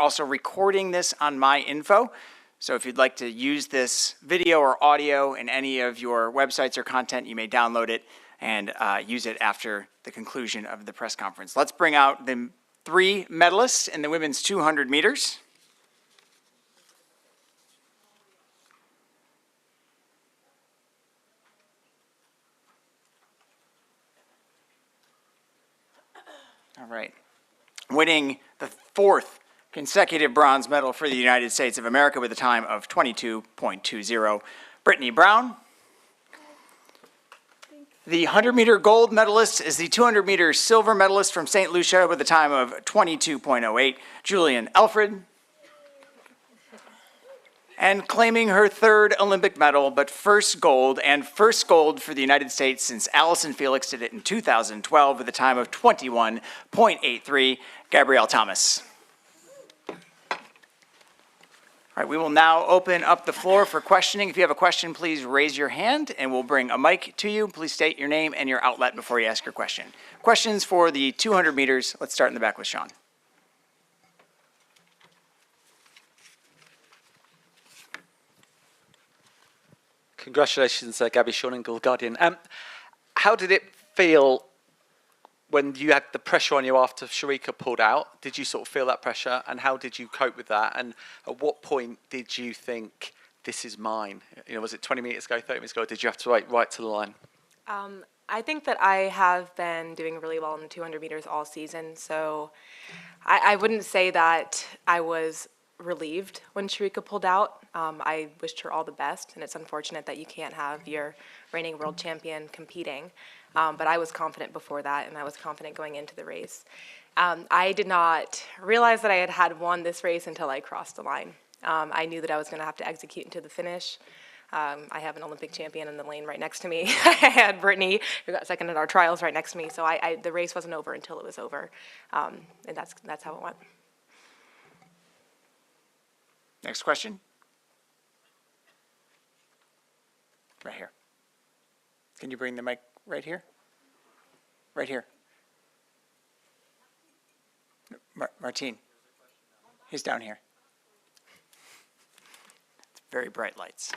also recording this on my info. So if you'd like to use this video or audio in any of your websites or content, you may download it and use it after the conclusion of the press conference. Let's bring out the 3 medalists in the women's 200 meters. All right. Winning the 4th consecutive bronze medal for the United States of America with a time of 22.20, Brittany Brown. The 100-meter gold medalist is the 200-meter silver medalist from St. Lucia with a time of 22.08, Julien Alfred. And claiming her 3rd Olympic medal, but first gold for the United States since Allison Felix did it in 2012 with a time of 21.83, Gabby Thomas. All right, we will now open up the floor for questioning. If you have a question, please raise your hand and we'll bring a mic to you. Please state your name and your outlet before you ask your question. Questions for the 200 meters. Let's start in the back with Sean. Congratulations, Gabby, Sean and Guardian. How did it feel when you had the pressure on you after Sharika pulled out? Did you sort of feel that pressure, and how did you cope with that? And at what point did you think, this is mine? You know, was it 20 minutes ago, 30 minutes ago, or did you have to wait right to the line? I think that I have been doing really well in the 200 meters all season, so I wouldn't say that I was relieved when Sharika pulled out. I wished her all the best, and it's unfortunate that you can't have your reigning world champion competing. But I was confident before that, and I was confident going into the race. I did not realize that I had won this race until I crossed the line. I knew that I was going to have to execute into the finish. I have an Olympic champion in the lane right next to me. I had Brittany, who got second at our trials, right next to me. So the race wasn't over until it was over, and that's how it went. Next question. Right here. Can you bring the mic right here? Right here. Martine. He's down here. It's very bright lights.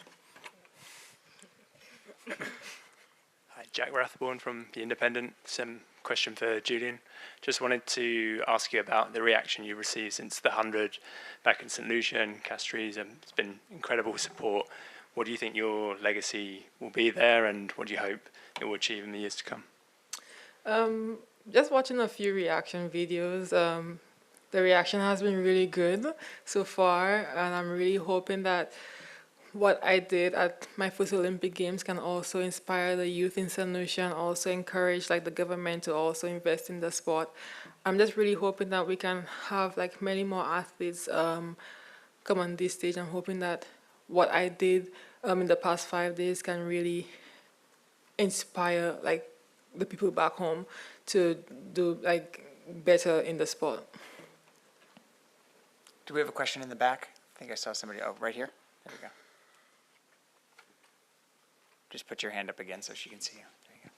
Hi, Jack Rathborne from The Independent. Some question for Julien. Just wanted to ask you about the reaction you received since the 100 back in St. Lucia and Castries. It's been incredible support. What do you think your legacy will be there, and what do you hope it will achieve in the years to come? Just watching a few reaction videos, the reaction has been really good so far, and I'm really hoping that what I did at my first Olympic Games can also inspire the youth in St. Lucia and also encourage the government to also invest in the sport. I'm just really hoping that we can have many more athletes come on this stage. I'm hoping that what I did in the past 5 days can really inspire the people back home to do better in the sport. Do we have a question in the back? I think I saw somebody. Oh, right here. There we go. Just put your hand up again so she can see you. There you go.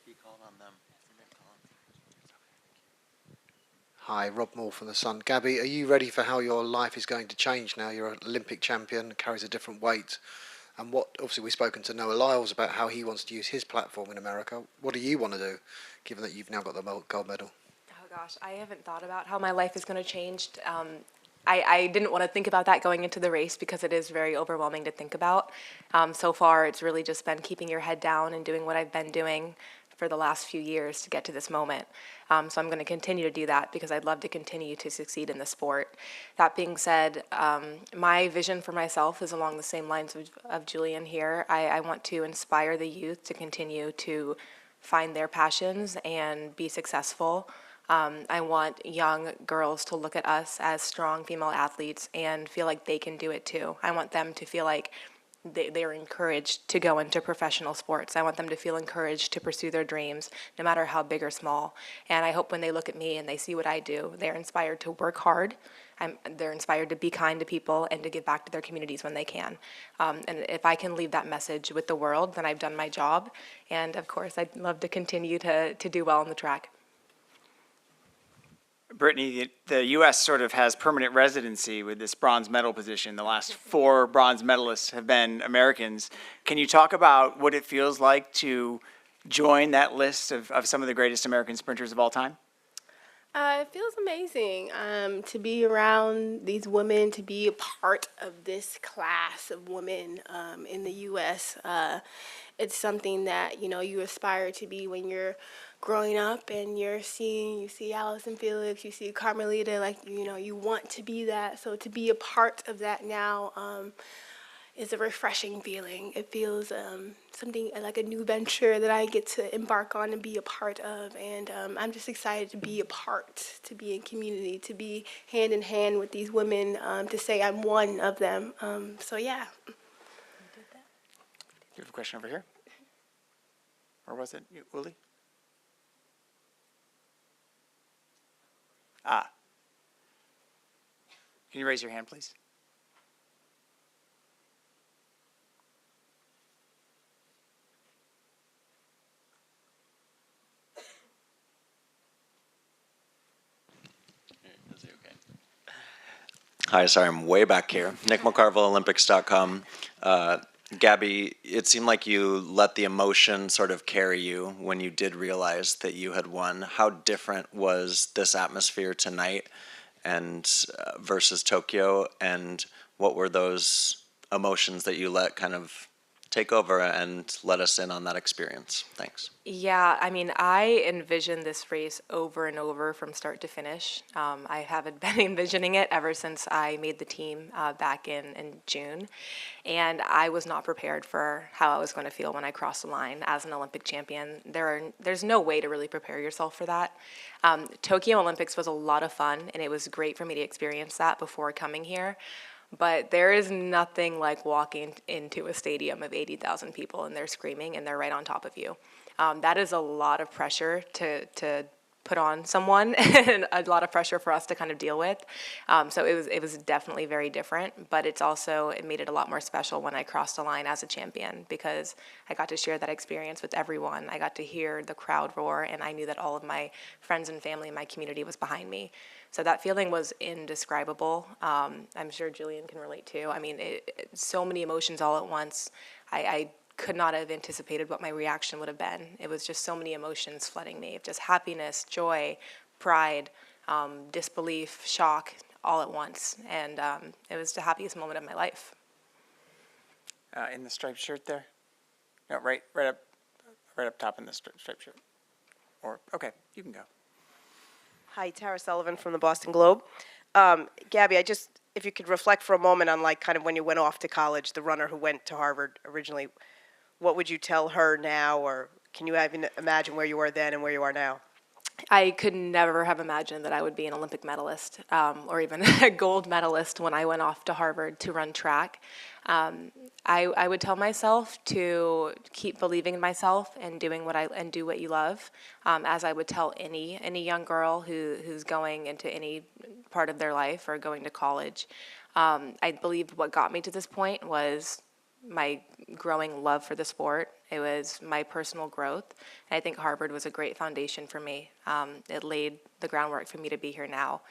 You call on them. Hi, Rob Moore from The Sun. Gabby, are you ready for how your life is going to change now? You're an Olympic champion, carries a different weight. And obviously we've spoken to Noah Lyles about how he wants to use his platform in America. What do you want to do, given that you've now got the gold medal? Oh gosh, I haven't thought about how my life is going to change. I didn't want to think about that going into the race because it is very overwhelming to think about. So far, it's really just been keeping your head down and doing what I've been doing for the last few years to get to this moment. So I'm going to continue to do that because I'd love to continue to succeed in the sport. That being said, my vision for myself is along the same lines of Julien here. I want to inspire the youth to continue to find their passions and be successful. I want young girls to look at us as strong female athletes and feel like they can do it too. I want them to feel like they're encouraged to go into professional sports. I want them to feel encouraged to pursue their dreams, no matter how big or small. And I hope when they look at me and they see what I do, they're inspired to work hard. They're inspired to be kind to people and to give back to their communities when they can. And if I can leave that message with the world, then I've done my job. And of course, I'd love to continue to do well on the track. Brittany, the U.S. sort of has permanent residency with this bronze medal position. The last 4 bronze medalists have been Americans. Can you talk about what it feels like to join that list of some of the greatest American sprinters of all time? It feels amazing to be around these women, to be a part of this class of women in the U.S. It's something that, you aspire to be when you're growing up and you see Allison Felix, you see Carmelita, you want to be that. So to be a part of that now is a refreshing feeling. It feels something like a new venture that I get to embark on and be a part of. And I'm just excited to be a part, to be in community, to be hand in hand with these women, to say I'm one of them. So yeah. You have a question over here? Or was it Uli? Can you raise your hand, please? Hi, sorry, I'm way back here. Nick McCarville, Olympics.com. Gabby, it seemed like you let the emotion sort of carry you when you did realize that you had won. How different was this atmosphere tonight and versus Tokyo? And what were those emotions that you let kind of take over and let us in on that experience? Thanks. Yeah, I mean, I envisioned this race over and over from start to finish. I haven't been envisioning it ever since I made the team back in June. And I was not prepared for how I was going to feel when I crossed the line as an Olympic champion. There's no way to really prepare yourself for that. Tokyo Olympics was a lot of fun, and it was great for me to experience that before coming here. But there is nothing like walking into a stadium of 80,000 people and they're screaming and they're right on top of you. That is a lot of pressure to put on someone and a lot of pressure for us to kind of deal with. So it was definitely very different, but it made it a lot more special when I crossed the line as a champion because I got to share that experience with everyone. I got to hear the crowd roar and I knew that all of my friends and family in my community was behind me. So that feeling was indescribable. I'm sure Julien can relate too. I mean, so many emotions all at once. I could not have anticipated what my reaction would have been. It was just so many emotions flooding me, just happiness, joy, pride, disbelief, shock, all at once. And it was the happiest moment of my life. In the striped shirt there? No, right up top in the striped shirt. Okay, you can go. Hi, Tara Sullivan from the Boston Globe. Gabby, if you could reflect for a moment on kind of when you went off to college, the runner who went to Harvard originally, what would you tell her now, or can you even imagine where you were then and where you are now? I could never have imagined that I would be an Olympic medalist or even a gold medalist when I went off to Harvard to run track. I would tell myself to keep believing in myself and do what you love, as I would tell any young girl who's going into any part of their life or going to college. I believe what got me to this point was my growing love for the sport. It was my personal growth. And I think Harvard was a great foundation for me. It laid the groundwork for me to be here now.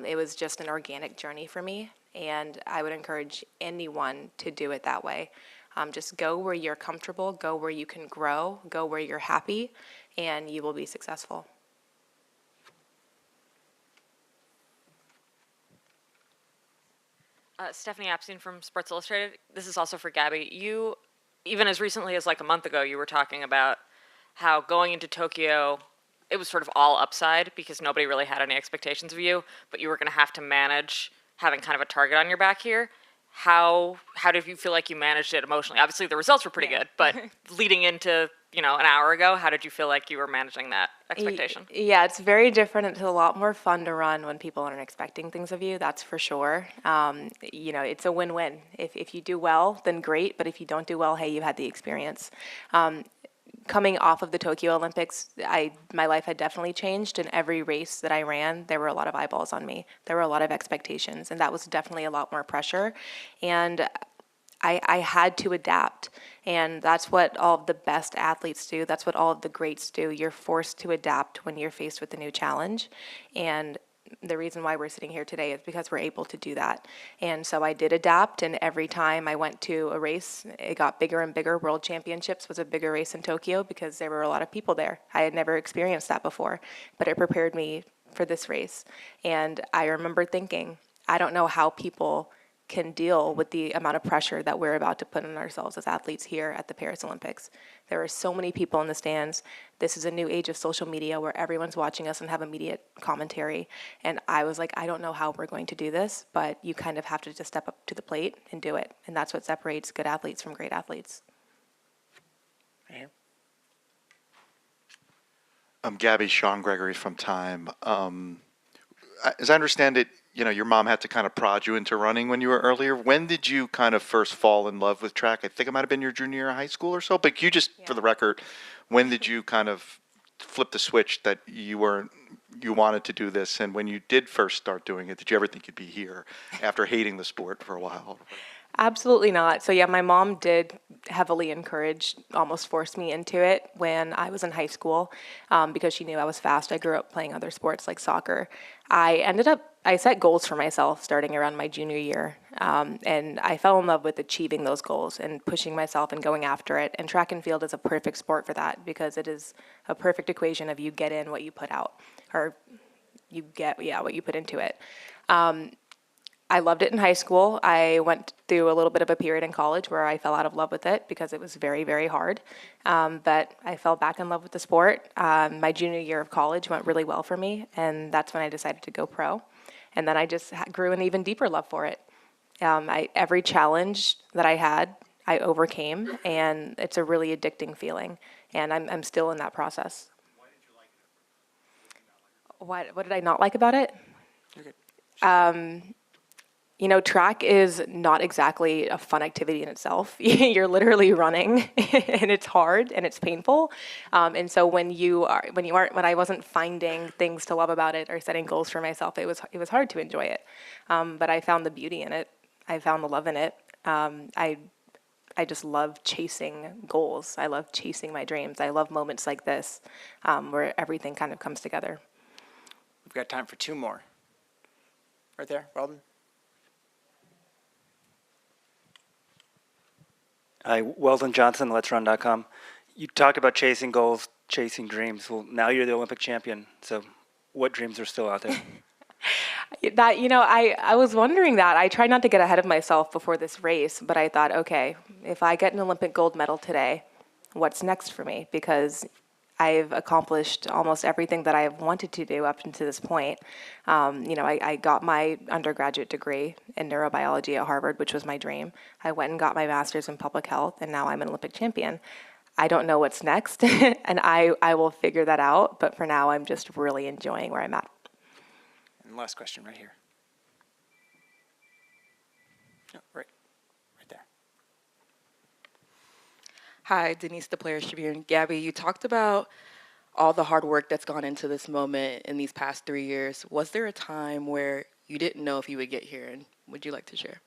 It was just an organic journey for me, and I would encourage anyone to do it that way. Just go where you're comfortable, go where you can grow, go where you're happy, and you will be successful. Stephanie Apstein from Sports Illustrated. This is also for Gabby. You, even as recently as like a month ago, you were talking about how going into Tokyo, it was sort of all upside because nobody really had any expectations of you, but you were going to have to manage having kind of a target on your back here. How did you feel like you managed it emotionally? Obviously, the results were pretty good, but leading into an hour ago, how did you feel like you were managing that expectation? Yeah, it's very different. It's a lot more fun to run when people aren't expecting things of you, that's for sure. It's a win-win. If you do well, then great, but if you don't do well, hey, you had the experience. Coming off of the Tokyo Olympics, my life had definitely changed. In every race that I ran, there were a lot of eyeballs on me. There were a lot of expectations, and that was definitely a lot more pressure. And I had to adapt, and that's what all of the best athletes do. That's what all of the greats do. You're forced to adapt when you're faced with a new challenge, and the reason why we're sitting here today is because we're able to do that. And so I did adapt, and every time I went to a race, it got bigger and bigger. World Championships was a bigger race in Tokyo because there were a lot of people there. I had never experienced that before, but it prepared me for this race. And I remember thinking, I don't know how people can deal with the amount of pressure that we're about to put on ourselves as athletes here at the Paris Olympics. There are so many people in the stands. This is a new age of social media where everyone's watching us and have immediate commentary. And I was like, I don't know how we're going to do this, but you kind of have to just step up to the plate and do it. And that's what separates good athletes from great athletes. Gabby, Sean Gregory from Time. As I understand it, your mom had to kind of prod you into running when you were earlier. When did you kind of first fall in love with track? I think it might have been your junior year of high school or so, but you just, for the record, when did you kind of flip the switch that you wanted to do this? And when you did first start doing it, did you ever think you'd be here after hating the sport for a while? Absolutely not. So yeah, my mom did heavily encourage, almost force me into it when I was in high school because she knew I was fast. I grew up playing other sports like soccer. I set goals for myself starting around my junior year, and I fell in love with achieving those goals and pushing myself and going after it. And track and field is a perfect sport for that because it is a perfect equation of you get in what you put out, or you get, what you put into it. I loved it in high school. I went through a little bit of a period in college where I fell out of love with it because it was very, very hard. But I fell back in love with the sport. My junior year of college went really well for me, and that's when I decided to go pro. And then I just grew an even deeper love for it. Every challenge that I had, I overcame, and it's a really addicting feeling. And I'm still in that process. Why did you like it? What did I not like about it? You're good. Track is not exactly a fun activity in itself. You're literally running, and it's hard and it's painful. And so when I wasn't finding things to love about it or setting goals for myself, it was hard to enjoy it. But I found the beauty in it. I found the love in it. I just love chasing goals. I love chasing my dreams. I love moments like this where everything kind of comes together. We've got time for two more. Right there, Weldon. Hi, Weldon Johnson, Let'sRun.com. You talk about chasing goals, chasing dreams. Well, now you're the Olympic champion. So what dreams are still out there? I was wondering that. I tried not to get ahead of myself before this race, but I thought, okay, if I get an Olympic gold medal today, what's next for me? Because I've accomplished almost everything that I've wanted to do up until this point. I got my undergraduate degree in neurobiology at Harvard, which was my dream. I went and got my master's in public health, and now I'm an Olympic champion. I don't know what's next, and I will figure that out, but for now, I'm just really enjoying where I'm at. And last question right here. Oh, right there. Hi, Denise, the Players Tribune. Gabby, you talked about all the hard work that's gone into this moment in these past 3 years. Was there a time where you didn't know if you would get here, and would you like to share?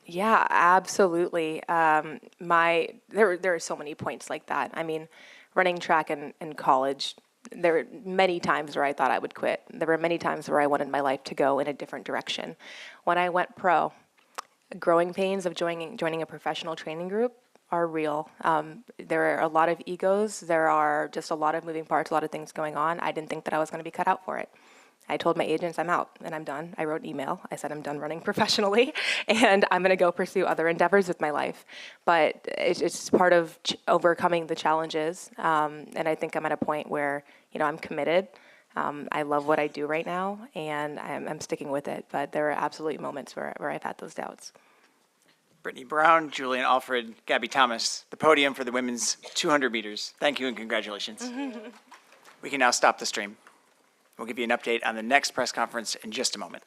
Yeah, absolutely. There are so many points like that. I mean, running track in college, there were many times where I thought I would quit. There were many times where I wanted my life to go in a different direction. When I went pro, growing pains of joining a professional training group are real. There are a lot of egos. There are just a lot of moving parts, a lot of things going on. I didn't think that I was going to be cut out for it. I told my agents I'm out and I'm done. I wrote an email. I said I'm done running professionally and I'm going to go pursue other endeavors with my life. But it's part of overcoming the challenges. And I think I'm at a point where, I'm committed. I love what I do right now and I'm sticking with it. But there are absolutely moments where I've had those doubts. Brittany Brown, Julien Alfred, Gabby Thomas, the podium for the women's 200 meters. Thank you and congratulations. We can now stop the stream. We'll give you an update on the next press conference in just a moment.